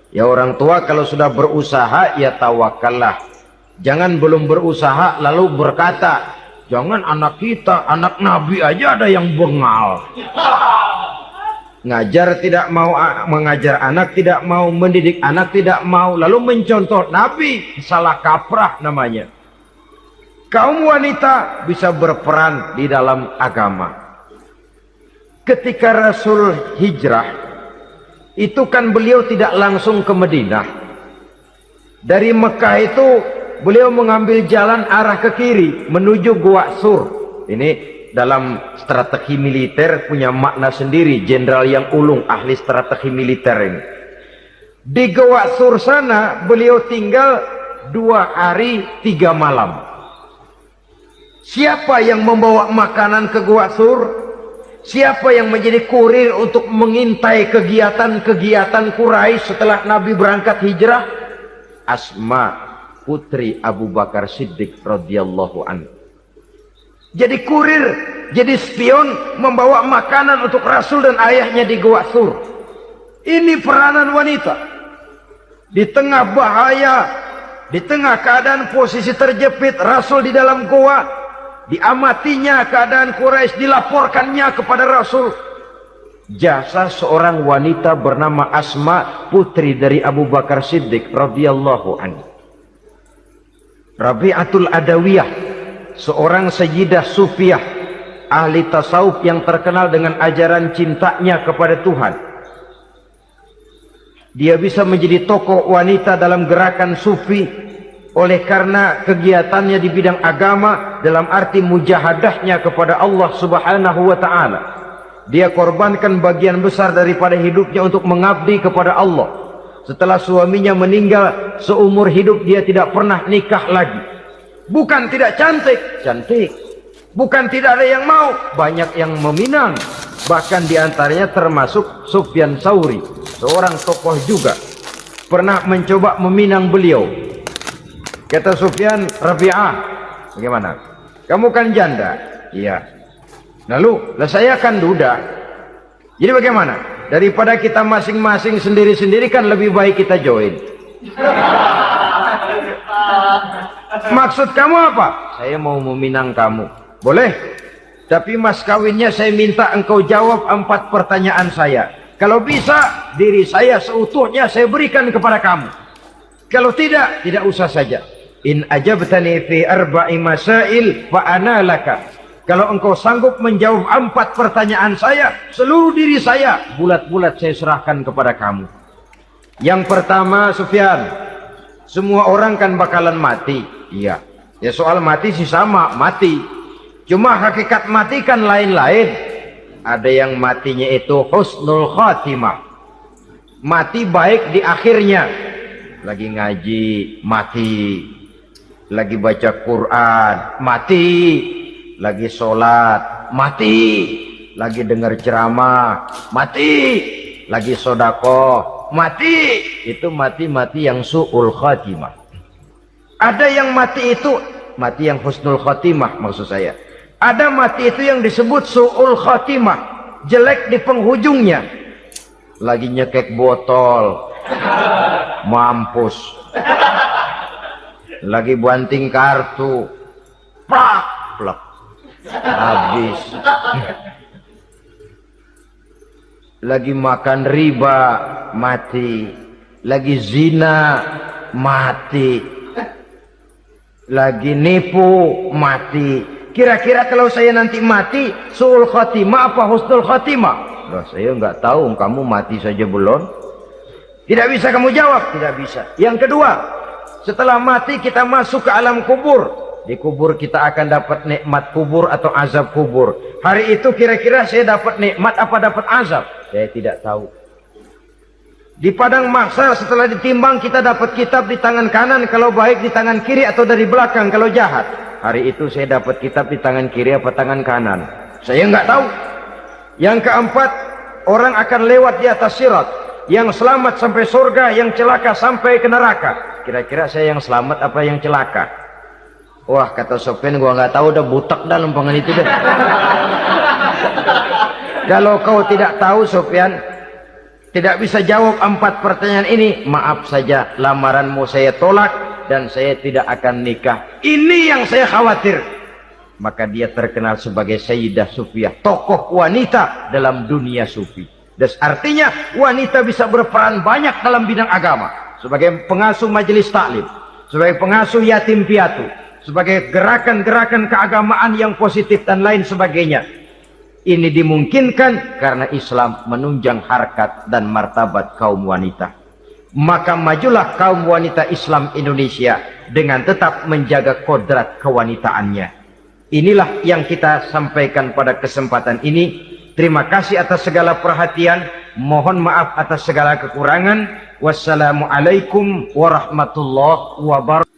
Ya orang tua kalau sudah berusaha, ya tawakallah. Jangan belum berusaha lalu berkata, jangan anak kita, anak Nabi aja ada yang bengal. Ngajar tidak mau, mengajar anak tidak mau, mendidik anak tidak mau, lalu mencontoh Nabi, salah kaprah namanya. Kaum wanita bisa berperan di dalam agama. Ketika Rasul hijrah, itu kan beliau tidak langsung ke Madinah. Dari Mekah itu beliau mengambil jalan arah ke kiri menuju Gua Sur. Ini dalam strategi militer punya makna sendiri. Jenderal yang ulung, ahli strategi militer ini. Di Gua Sur sana beliau tinggal 2 hari 3 malam. Siapa yang membawa makanan ke Gua Sur? Siapa yang menjadi kurir untuk mengintai kegiatan-kegiatan Quraisy setelah Nabi berangkat hijrah? Asma, putri Abu Bakar Siddiq radhiyallahu anhu. Jadi kurir, jadi spion, membawa makanan untuk Rasul dan ayahnya di Gua Sur. Ini peranan wanita. Di tengah bahaya, di tengah keadaan posisi terjepit, Rasul di dalam gua, diamatinya keadaan Quraisy, dilaporkannya kepada Rasul. Jasa seorang wanita bernama Asma, putri dari Abu Bakar Siddiq radhiyallahu anhu. Rabi'atul Adawiyah, seorang sayyidah sufiyah, ahli tasawuf yang terkenal dengan ajaran cintanya kepada Tuhan. Dia bisa menjadi tokoh wanita dalam gerakan sufi oleh karena kegiatannya di bidang agama, dalam arti mujahadahnya kepada Allah Subhanahu wa ta'ala. Dia korbankan bagian besar daripada hidupnya untuk mengabdi kepada Allah. Setelah suaminya meninggal, seumur hidup dia tidak pernah nikah lagi. Bukan tidak cantik, cantik. Bukan tidak ada yang mau, banyak yang meminang. Bahkan diantaranya termasuk Sufyan Tsauri, seorang tokoh juga, pernah mencoba meminang beliau. Kata Sufyan, Rabi'ah, bagaimana? Kamu kan janda? Iya. Lalu, saya kan duda. Jadi bagaimana? Daripada kita masing-masing sendiri-sendiri kan lebih baik kita join. Maksud kamu apa? Saya mau meminang kamu. Boleh. Tapi mas kawinnya saya minta engkau jawab 4 pertanyaan saya. Kalau bisa, diri saya seutuhnya saya berikan kepada kamu. Kalau tidak, tidak usah saja. In ajabtani fi 4 masail fa ana laka. Kalau engkau sanggup menjawab 4 pertanyaan saya, seluruh diri saya bulat-bulat saya serahkan kepada kamu. Yang pertama, Sufyan, semua orang kan bakalan mati. Iya. Ya soal mati sih sama, mati. Cuma hakikat mati kan lain-lain. Ada yang matinya itu husnul khatimah. Mati baik di akhirnya. Lagi ngaji, mati. Lagi baca Quran, mati. Lagi sholat, mati. Lagi dengar ceramah, mati. Lagi sodako, mati. Itu mati-mati yang su'ul khatimah. Ada yang mati itu, mati yang husnul khatimah maksud saya. Ada mati itu yang disebut su'ul khatimah, jelek di penghujungnya. Lagi nyekek botol, mampus. Lagi banting kartu, plak, plak, habis. Lagi makan riba, mati. Lagi zina, mati. Lagi nipu, mati. Kira-kira kalau saya nanti mati, su'ul khotimah apa husnul khotimah? Loh, saya nggak tahu, kamu mati saja belum. Tidak bisa kamu jawab, tidak bisa. Yang kedua, setelah mati kita masuk ke alam kubur. Di kubur kita akan dapat nikmat kubur atau azab kubur. Hari itu kira-kira saya dapat nikmat apa dapat azab? Saya tidak tahu. Di padang mahsyar setelah ditimbang kita dapat kitab di tangan kanan kalau baik, di tangan kiri atau dari belakang kalau jahat. Hari itu saya dapat kitab di tangan kiri apa tangan kanan? Saya nggak tahu. Yang keempat, orang akan lewat di atas sirat. Yang selamat sampai surga, yang celaka sampai ke neraka. Kira-kira saya yang selamat apa yang celaka? Wah, kata Sofyan, gua nggak tahu, udah butak dah lempangan itu deh. Kalau kau tidak tahu, Sofyan, tidak bisa jawab 4 pertanyaan ini, maaf saja, lamaranmu saya tolak dan saya tidak akan nikah. Ini yang saya khawatir. Maka dia terkenal sebagai Sayyidah Sufiyah, tokoh wanita dalam dunia sufi. Dan artinya wanita bisa berperan banyak dalam bidang agama, sebagai pengasuh majelis taklim, sebagai pengasuh yatim piatu, sebagai gerakan-gerakan keagamaan yang positif dan lain sebagainya. Ini dimungkinkan karena Islam menunjang harkat dan martabat kaum wanita. Maka majulah kaum wanita Islam Indonesia dengan tetap menjaga kodrat kewanitaannya. Inilah yang kita sampaikan pada kesempatan ini. Terima kasih atas segala perhatian. Mohon maaf atas segala kekurangan. Wassalamualaikum warahmatullahi wabarakatuh.